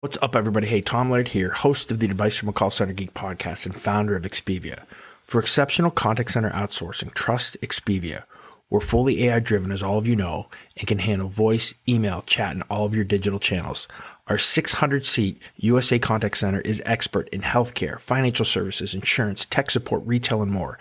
What's up, everybody? Hey, Tom Laird here, host of the Advice from a Call Center Geek podcast and founder of Expedia. For exceptional contact center outsourcing, trust Expedia. We're fully AI-driven, as all of you know, and can handle voice, email, chat, and all of your digital channels. Our 600-seat USA contact center is expert in healthcare, financial services, insurance, tech support, retail, and more.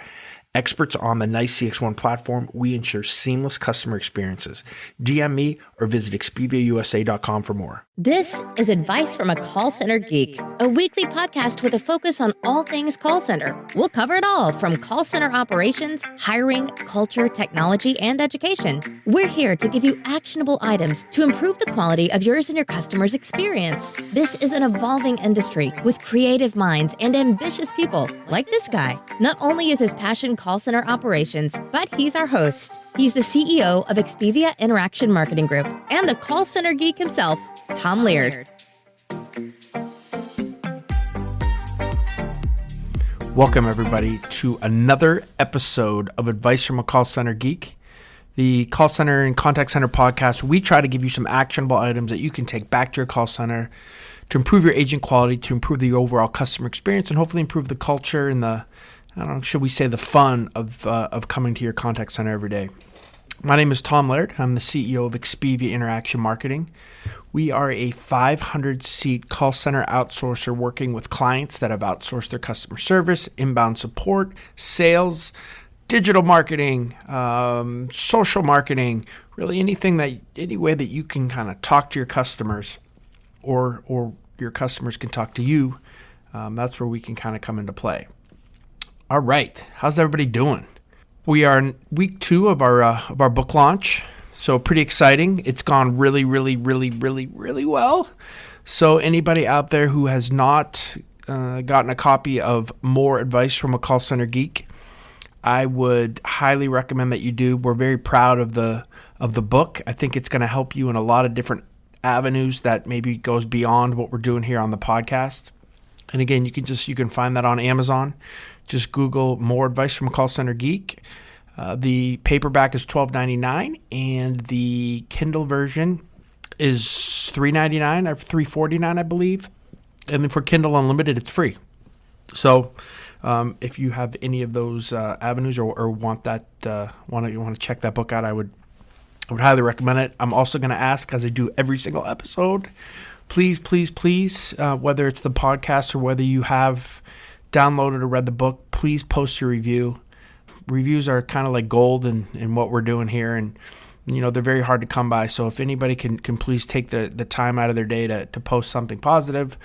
Experts on the NICE CX1 platform, we ensure seamless customer experiences. DM me or visit expediausa.com for more. This is Advice from a Call Center Geek, a weekly podcast with a focus on all things call center. We'll cover it all from call center operations, hiring, culture, technology, and education. We're here to give you actionable items to improve the quality of yours and your customers' experience. This is an evolving industry with creative minds and ambitious people like this guy. Not only is his passion call center operations, but he's our host. He's the CEO of Expedia Interaction Marketing Group and the Call Center Geek himself, Tom Laird. Welcome, everybody, to another episode of Advice from a Call Center Geek, the call center and contact center podcast. We try to give you some actionable items that you can take back to your call center to improve your agent quality, to improve the overall customer experience, and hopefully improve the culture and the, should we say, the fun of coming to your contact center every day. My name is Tom Laird. I'm the CEO of Expedia Interaction Marketing. We are a 500-seat call center outsourcer working with clients that have outsourced their customer service, inbound support, sales, digital marketing, social marketing, really any way that you can kind of talk to your customers or your customers can talk to you. That's where we can kind of come into play. All right. How's everybody doing? We are in week 2 of our book launch, so pretty exciting. It's gone really, really, really, really, really well. So anybody out there who has not gotten a copy of More Advice from a Call Center Geek, I would highly recommend that you do. We're very proud of the book. I think it's going to help you in a lot of different avenues that maybe goes beyond what we're doing here on the podcast. And again, you can find that on Amazon. Just Google More Advice from a Call Center Geek. The paperback is $12.99, and the Kindle version is $3.99 or $3.49, I believe. And then for Kindle Unlimited, it's free. So if you have any of those avenues or want to check that book out, I would highly recommend it. I'm also going to ask, as I do every single episode, please, whether it's the podcast or whether you have downloaded or read the book, please post your review. Reviews are kind of like gold in what we're doing here, and they're very hard to come by. So if anybody can please take the time out of their day to post something positive,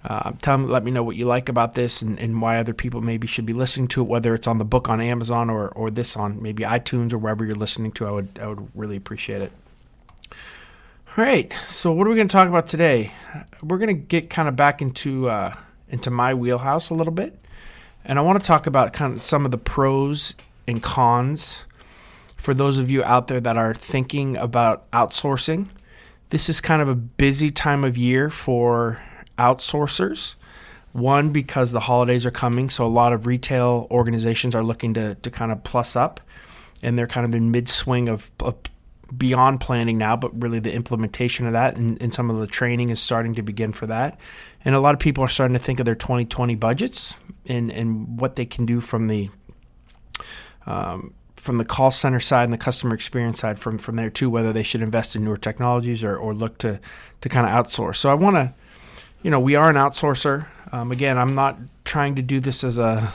let me know what you like about this and why other people maybe should be listening to it, whether it's on the book on Amazon or this on maybe iTunes or wherever you're listening to. I would really appreciate it. All right, so what are we going to talk about today? We're going to get kind of back into my wheelhouse a little bit. And I want to talk about kind of some of the pros and cons for those of you out there that are thinking about outsourcing. This is kind of a busy time of year for outsourcers. One, because the holidays are coming, so a lot of retail organizations are looking to kind of plus up, and they're kind of in mid-swing of beyond planning now, but really the implementation of that and some of the training is starting to begin for that. And a lot of people are starting to think of their 2020 budgets and what they can do from the call center side and the customer experience side from there too, whether they should invest in newer technologies or look to kind of outsource. So I want to, we are an outsourcer. Again, I'm not trying to do this as a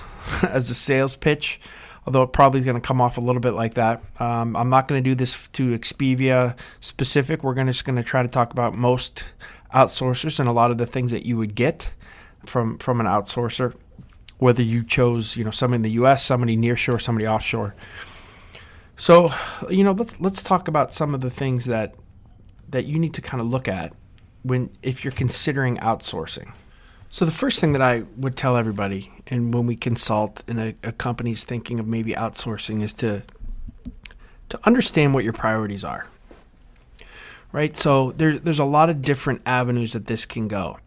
sales pitch, although it probably is going to come off a little bit like that. I'm not going to do this to Expedia specific. We're just going to try to talk about most outsourcers and a lot of the things that you would get from an outsourcer, whether you chose somebody in the U.S., somebody nearshore, somebody offshore. So let's talk about some of the things that you need to kind of look at if you're considering outsourcing. So the first thing that I would tell everybody, and when we consult and a company's thinking of maybe outsourcing, is to understand what your priorities are. Right? So there's a lot of different avenues that this can go.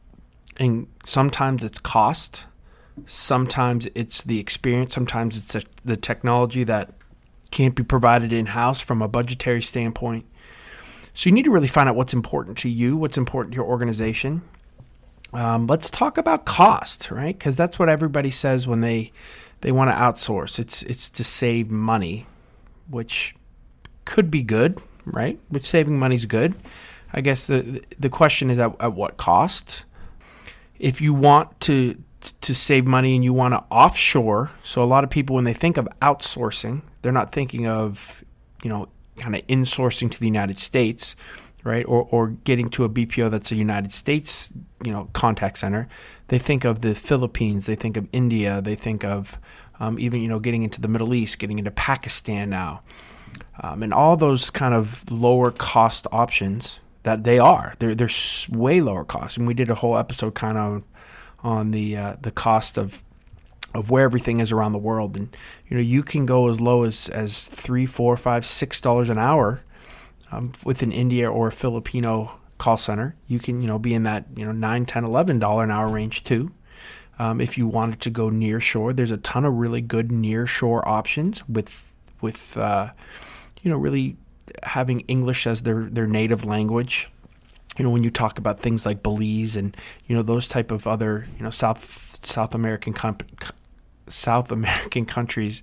And sometimes it's cost, sometimes it's the experience, sometimes it's the technology that can't be provided in-house from a budgetary standpoint. So you need to really find out what's important to you, what's important to your organization, Let's talk about cost, right? Because that's what everybody says when they want to outsource. It's to save money, which could be good, right? Which saving money is good. I guess the question is at what cost? If you want to save money and you want to offshore, so a lot of people when they think of outsourcing, they're not thinking of, kind of insourcing to the United States, right? Or getting to a BPO that's a United States, contact center. They think of the Philippines, they think of India, they think of even, getting into the Middle East, getting into Pakistan now. And all those kind of lower cost options that they're way lower cost. And we did a whole episode kind of on the cost of where everything is around the world. And, you can go as low as $3, $4, $5, $6 an hour with an India or a Filipino call center. You can, be in that, $9, $10, $11 an hour range too. If you wanted to go near shore, there's a ton of really good near shore options with really having English as their native language. When you talk about things like Belize and, those type of other, South American countries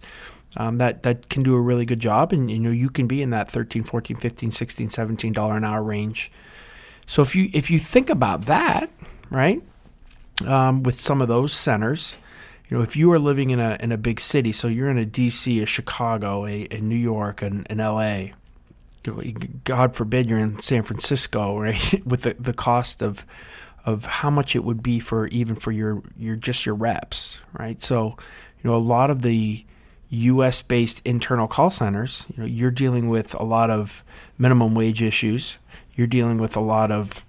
that can do a really good job. And, you can be in that $13, $14, $15, $16, $17 an hour range. So if you think about that, right, with some of those centers, if you are living in a big city, so you're in a DC, a Chicago, a New York, an LA, God forbid you're in San Francisco, right, with the cost of how much it would be for your reps, right? So, a lot of the U.S.-based internal call centers, you're dealing with a lot of minimum wage issues. You're dealing with a lot of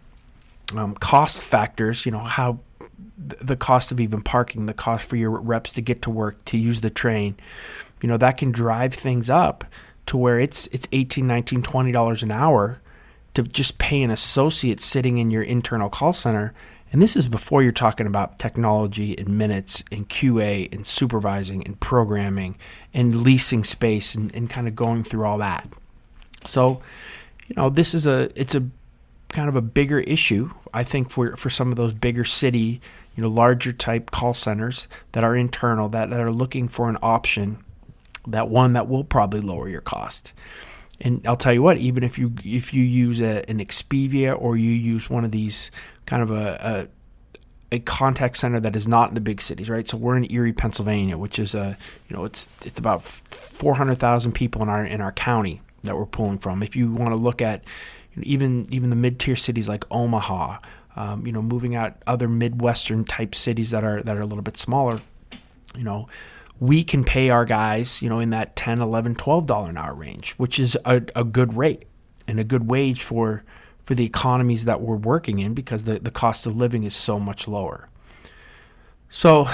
cost factors, how the cost of even parking, the cost for your reps to get to work, to use the train, that can drive things up to where it's $18, $19, $20 an hour to just pay an associate sitting in your internal call center. And this is before you're talking about technology and minutes and QA and supervising and programming and leasing space and kind of going through all that. So, this is it's a kind of a bigger issue, I think, for some of those bigger city, larger type call centers that are internal, that are looking for an option, that will probably lower your cost. And I'll tell you what, even if you use an Expedia or you use one of these kind of a contact center that is not in the big cities, right? So we're in Erie, Pennsylvania, which is it's about 400,000 people in our county that we're pulling from. If you want to look at even the mid-tier cities like Omaha, moving out other Midwestern type cities that are a little bit smaller, we can pay our guys, in that $10, $11, $12 an hour range, which is a good rate and a good wage for the economies that we're working in, because the cost of living is so much lower. So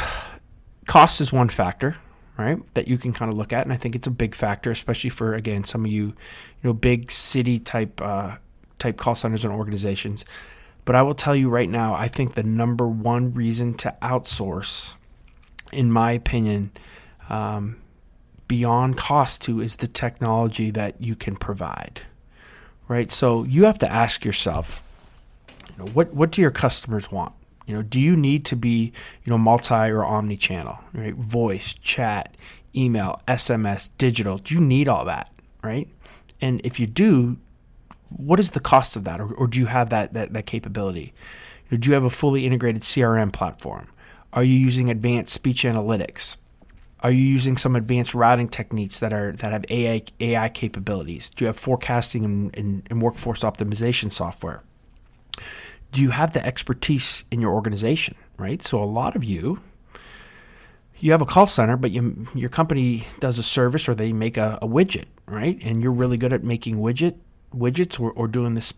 cost is one factor, right, that you can kind of look at. And I think it's a big factor, especially for, again, some of you, big city type call centers and organizations. But I will tell you right now, I think the number one reason to outsource, in my opinion, beyond cost too, is the technology that you can provide, right? So you have to ask yourself, what do your customers want? Do you need to be, multi or omni-channel, right? Voice, chat, email, SMS, digital. Do you need all that, right? And if you do, what is the cost of that? Or do you have that capability? Do you have a fully integrated CRM platform? Are you using advanced speech analytics? Are you using some advanced routing techniques that have AI capabilities? Do you have forecasting and workforce optimization software? Do you have the expertise in your organization, right? So a lot of you have a call center, but your company does a service or they make a widget, right? And you're really good at making widgets or doing this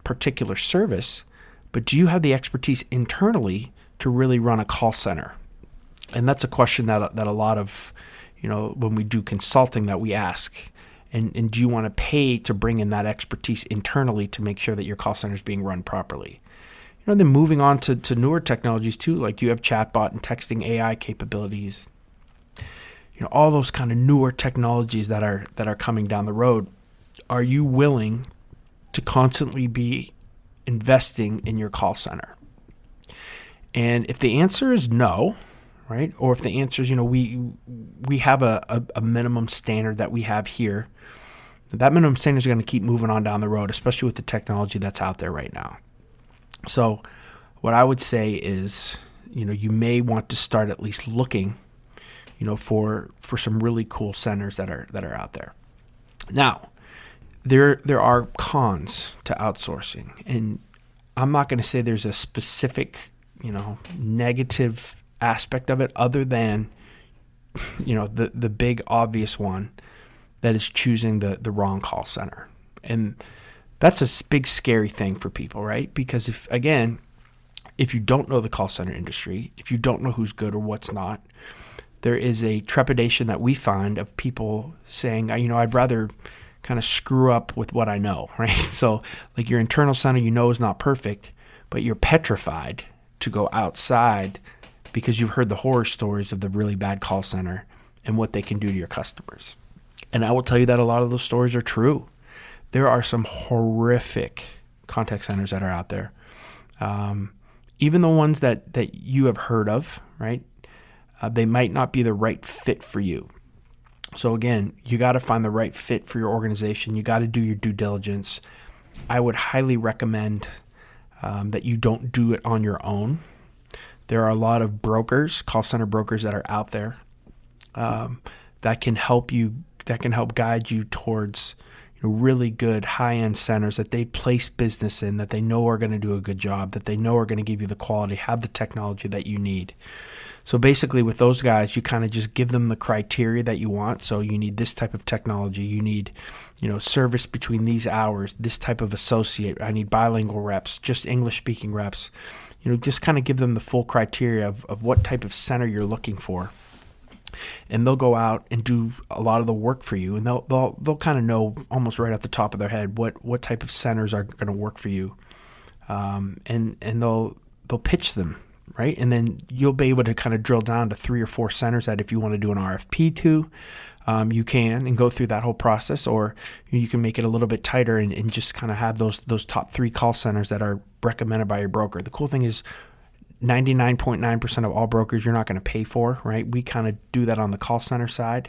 particular service, but do you have the expertise internally to really run a call center? And that's a question that a lot of, when we do consulting, that we ask. And do you want to pay to bring in that expertise internally to make sure that your call center is being run properly? Then moving on to newer technologies too, like you have chatbot and texting AI capabilities. All those kind of newer technologies that are coming down the road. Are you willing to constantly be investing in your call center? And if the answer is no, right, or if the answer is, we have a minimum standard that we have here, that minimum standard is going to keep moving on down the road, especially with the technology that's out there right now. So what I would say is, you may want to start at least looking, for some really cool centers that are out there. Now, there are cons to outsourcing, and I'm not going to say there's a specific, negative aspect of it other than, the big obvious one that is choosing the wrong call center. And that's a big scary thing for people, right? Because if you don't know the call center industry, if you don't know who's good or what's not, there is a trepidation that we find of people saying, I'd rather kind of screw up with what I know, right? So like your internal center, is not perfect, but you're petrified to go outside because you've heard the horror stories of the really bad call center and what they can do to your customers. And I will tell you that a lot of those stories are true. There are some horrific contact centers that are out there. Even the ones that you have heard of, right? They might not be the right fit for you. So again, you got to find the right fit for your organization. You got to do your due diligence. I would highly recommend that you don't do it on your own. There are a lot of brokers, call center brokers that are out there that can help guide you towards really good high-end centers that they place business in, that they know are going to do a good job, that they know are going to give you the quality, have the technology that you need. So basically with those guys, you kind of just give them the criteria that you want. So you need this type of technology. You need, service between these hours, this type of associate. I need bilingual reps, just English-speaking reps. Just kind of give them the full criteria of what type of center you're looking for. And they'll go out and do a lot of the work for you. And they'll kind of know almost right off the top of their head what type of centers are going to work for you. And they'll pitch them. Right. And then you'll be able to kind of drill down to 3 or 4 centers that if you want to do an RFP to, you can and go through that whole process, or you can make it a little bit tighter and just kind of have those top 3 call centers that are recommended by your broker. The cool thing is 99.9% of all brokers you're not going to pay for. Right. We kind of do that on the call center side.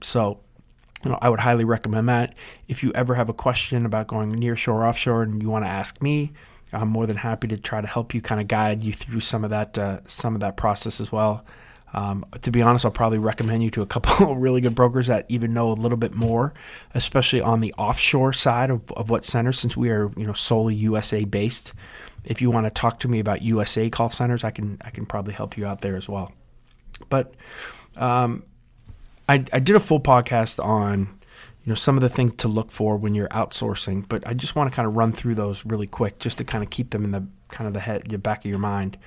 So I would highly recommend that. If you ever have a question about going near shore, offshore, and you want to ask me, I'm more than happy to try to help you, kind of guide you through some of that process as well. To be honest, I'll probably recommend you to a couple of really good brokers that even know a little bit more, especially on the offshore side of what centers, since we are solely USA based. If you want to talk to me about USA call centers, I can probably help you out there as well. But I did a full podcast on some of the things to look for when you're outsourcing, but I just want to kind of run through those really quick just to kind of keep them in the back of your mind,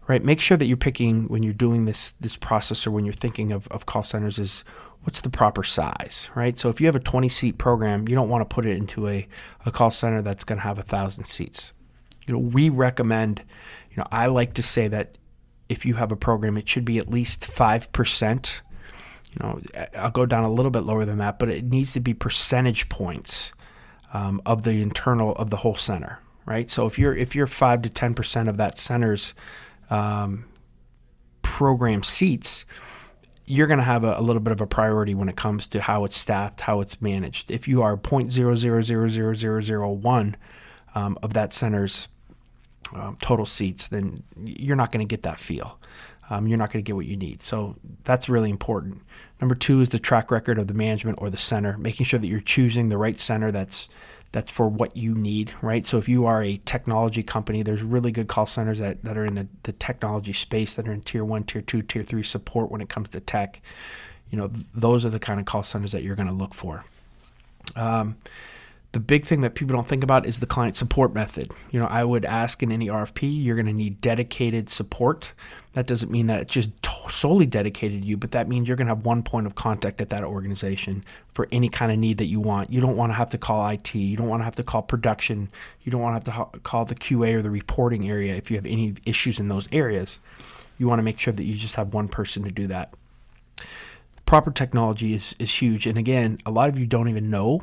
right? Make sure that you're picking, when you're doing this process or when you're thinking of call centers, is what's the proper size, right? So if you have a 20-seat program, you don't want to put it into a call center that's going to have 1,000 seats. We recommend, I like to say that if you have a program, it should be at least 5%. I'll go down a little bit lower than that, but it needs to be percentage points of the whole center, right? So if you're 5 to 10% of that center's program seats, you're going to have a little bit of a priority when it comes to how it's staffed, how it's managed. If you are 0.0000001 of that center's total seats, then you're not going to get that feel. You're not going to get what you need. So that's really important. Number 2 is the track record of the management or the center, making sure that you're choosing the right center that's for what you need, right? So if you are a technology company, there's really good call centers that are in the technology space, that are in tier 1, tier 2, tier 3 support when it comes to tech. Those are the kind of call centers that you're going to look for. The big thing that people don't think about is the client support method. I would ask in any RFP, you're going to need dedicated support. That doesn't mean that it's just solely dedicated to you, but that means you're going to have one point of contact at that organization for any kind of need that you want. You don't want to have to call IT. You don't want to have to call production. You don't want to have to call the QA or the reporting area if you have any issues in those areas. You want to make sure that you just have one person to do that. Proper technology is huge. And again, a lot of you don't even know.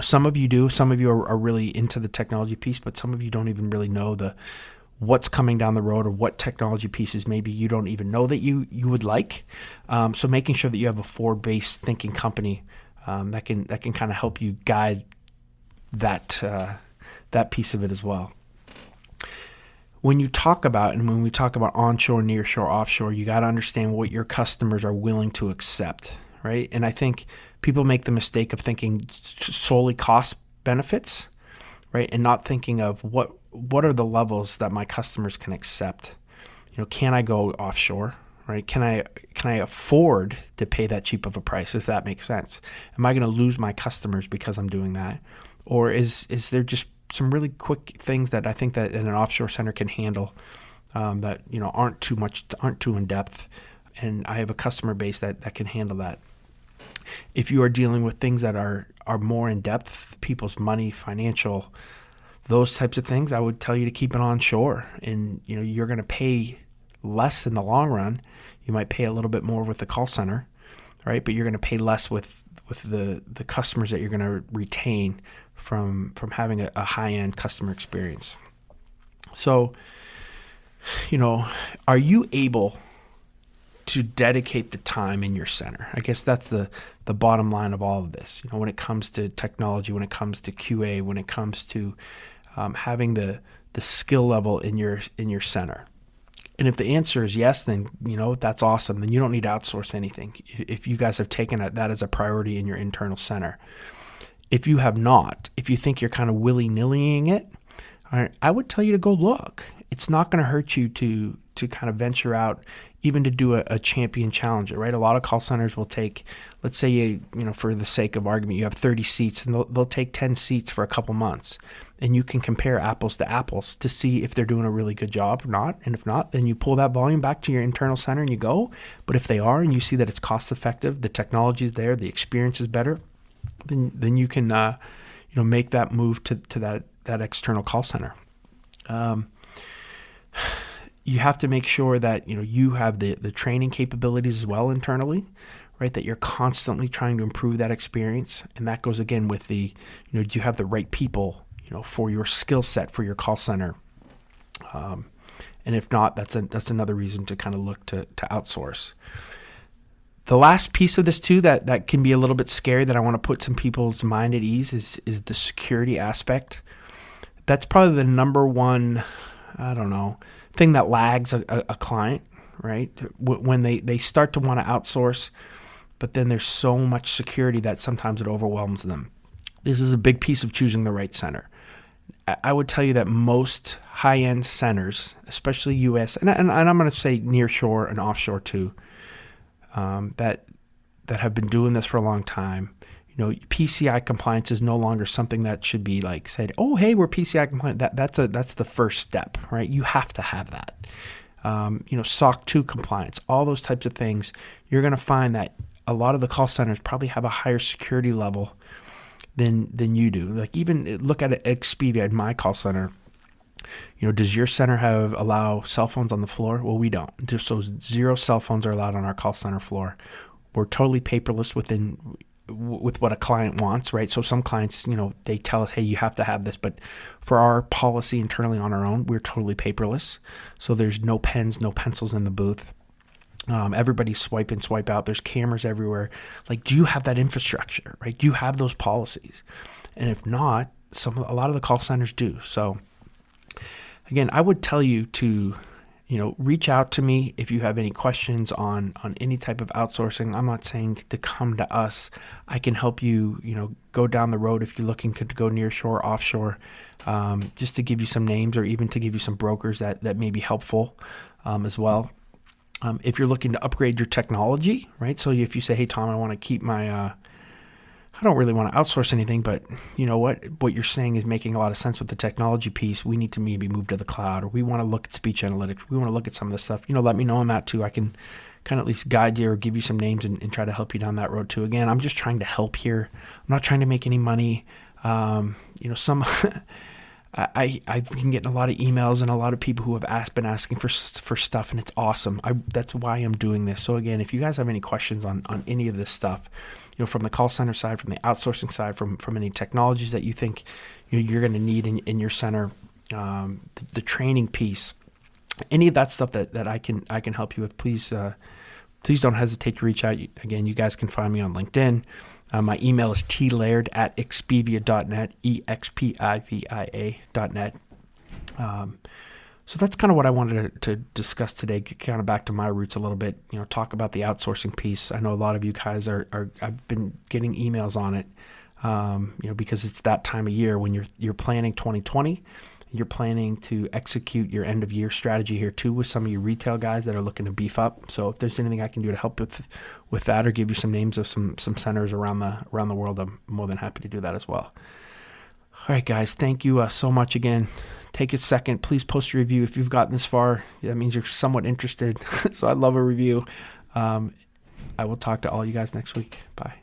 Some of you do. Some of you are really into the technology piece, but some of you don't even really know what's coming down the road or what technology pieces maybe you don't even know that you would like. So making sure that you have a forward-based thinking company that can kind of help you guide that piece of it as well. When you talk about, and when we talk about onshore, nearshore, offshore, you got to understand what your customers are willing to accept, right? And I think people make the mistake of thinking solely cost benefits, right? And not thinking of what are the levels that my customers can accept. Can I go offshore, right? Can I afford to pay that cheap of a price, if that makes sense? Am I going to lose my customers because I'm doing that? Or is there just some really quick things that I think that an offshore center can handle that aren't too in depth, and I have a customer base that can handle that. If you are dealing with things that are more in depth, people's money, financial, those types of things, I would tell you to keep it onshore. And you're going to pay less in the long run. You might pay a little bit more with the call center, right? But you're going to pay less with the customers that you're going to retain from having a high-end customer experience. So, are you able to dedicate the time in your center? I guess that's the bottom line of all of this. When it comes to technology, when it comes to QA, when it comes to having the skill level in your center. And if the answer is yes, then that's awesome. Then you don't need to outsource anything. If you guys have taken that as a priority in your internal center. If you have not, if you think you're kind of willy-nillying it, all right, I would tell you to go look. It's not going to hurt you to kind of venture out, even to do a champion challenger, right? A lot of call centers will take, let's say for the sake of argument, you have 30 seats, and they'll take 10 seats for a couple months, and you can compare apples to apples to see if they're doing a really good job or not. And if not, then you pull that volume back to your internal center and you go. But if they are, and you see that it's cost effective, the technology is there, the experience is better, then you can make that move to that external call center. You have to make sure that you have the training capabilities as well internally, right? That you're constantly trying to improve that experience, and that goes again with the do you have the right people for your skill set for your call center? And if not, that's another reason to kind of look to outsource. The last piece of this too that can be a little bit scary that I want to put some people's mind at ease is the security aspect. That's probably the number one, thing that lags a client, right? When they start to want to outsource, but then there's so much security that sometimes it overwhelms them. This is a big piece of choosing the right center. I would tell you that most high-end centers, especially U.S., and I'm going to say nearshore and offshore too, that have been doing this for a long time. PCI compliance is no longer something that should be like said, oh, hey, we're PCI compliant. That's the first step, right? You have to have that. SOC 2 compliance, all those types of things. You're going to find that a lot of the call centers probably have a higher security level than you do. Like even look at Expedia in my call center. Does your center allow cell phones on the floor? Well, we don't. Just so 0 cell phones are allowed on our call center floor. We're totally paperless with what a client wants, right? So some clients, they tell us, hey, you have to have this, but for our policy internally on our own, we're totally paperless. So there's no pens, no pencils in the booth. Everybody's swipe in, swipe out. There's cameras everywhere. Like, do you have that infrastructure, right? Do you have those policies? And if not, a lot of the call centers do. So again, I would tell you to, reach out to me if you have any questions on any type of outsourcing. I'm not saying to come to us. I can help you, go down the road if you're looking to go nearshore, offshore, just to give you some names or even to give you some brokers that may be helpful as well. If you're looking to upgrade your technology, right? So if you say, hey, Tom, I want to keep my, I don't really want to outsource anything, but you know what you're saying is making a lot of sense with the technology piece. We need to maybe move to the cloud, or we want to look at speech analytics. We want to look at some of this stuff. Let me know on that too. I can kind of at least guide you or give you some names and try to help you down that road too. Again, I'm just trying to help here. I'm not trying to make any money. I've been getting a lot of emails and a lot of people who have been asking for stuff, and it's awesome. That's why I'm doing this. So again, if you guys have any questions on any of this stuff, from the call center side, from the outsourcing side, from any technologies that you think you're going to need in your center, the training piece, any of that stuff that I can help you with, please don't hesitate to reach out. Again, you guys can find me on LinkedIn. My email is tlaird@expivia.net, expivia.net. So that's kind of what I wanted to discuss today, get kind of back to my roots a little bit, talk about the outsourcing piece. I know a lot of you guys I've been getting emails on it, because it's that time of year when you're planning 2020, you're planning to execute your end of year strategy here too with some of you retail guys that are looking to beef up. So if there's anything I can do to help with that or give you some names of some centers around the world, I'm more than happy to do that as well. All right, guys, thank you so much again. Take a second. Please post a review if you've gotten this far. That means you're somewhat interested. So I love a review. I will talk to all you guys next week. Bye.